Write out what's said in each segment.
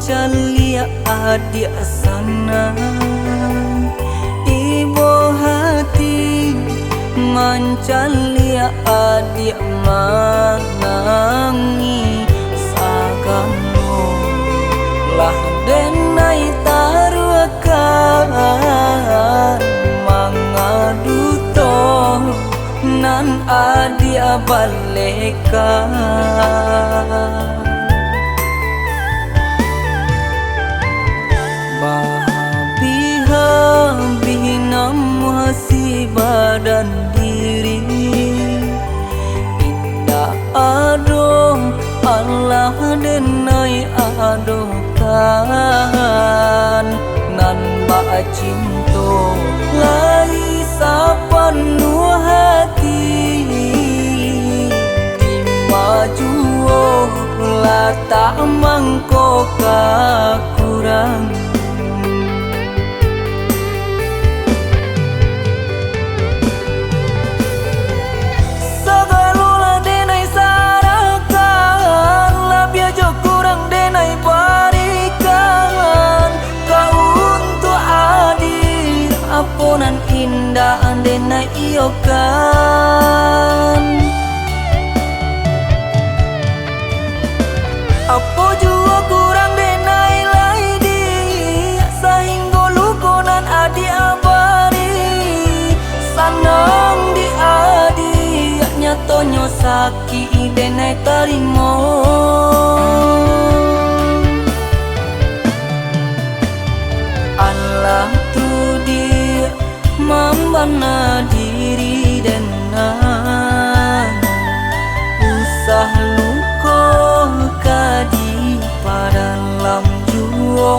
mancalia adik sana, ibu hati mancalia adik manangi sagano lah denai taruakan mangadu to nan adik balekan. Namuasi badan diri indah adong Allah denai adokan nan ba cinto lai sapenuh hati di maju lah tak mangko kakurang. Aponan indah denai iokan, apo jua kurang denai lai di sahingga lukonan adi abari sanang di adi nyatonyo saki denai tarimo. Allah tu dia membana diri dan usah luko kadi pada dalam juo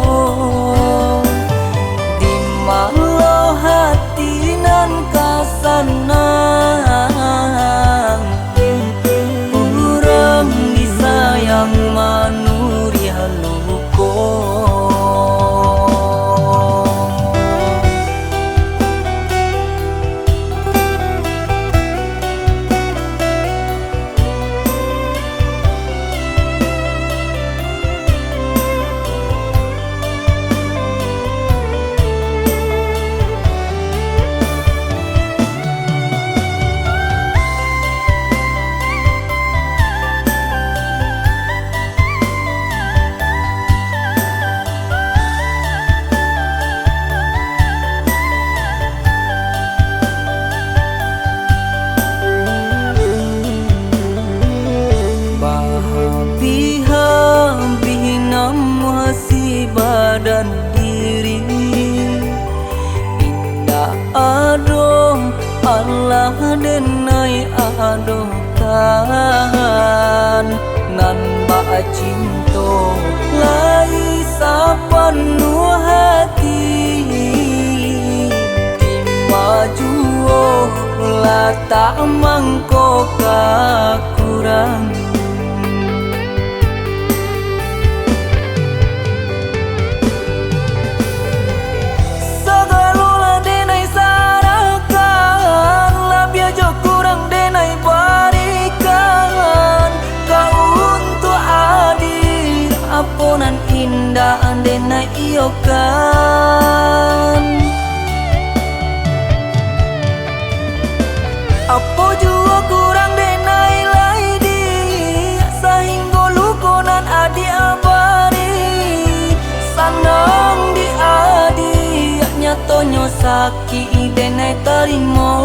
di malo hati nan kasanang urang disayang manuri haluko. Badan diri indah adong Allah denai adokan nan ba cinto lai sapenuh hati di maju lah tak mangko kakurang. Aponan indah denai iokan, apo jua kurang denai lai di sahingga lukonan adi abari sanang di adi nyatonyo saki denai tarimo.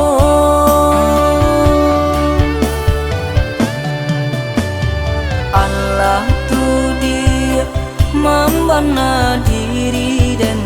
Allah tu dia membana diri dan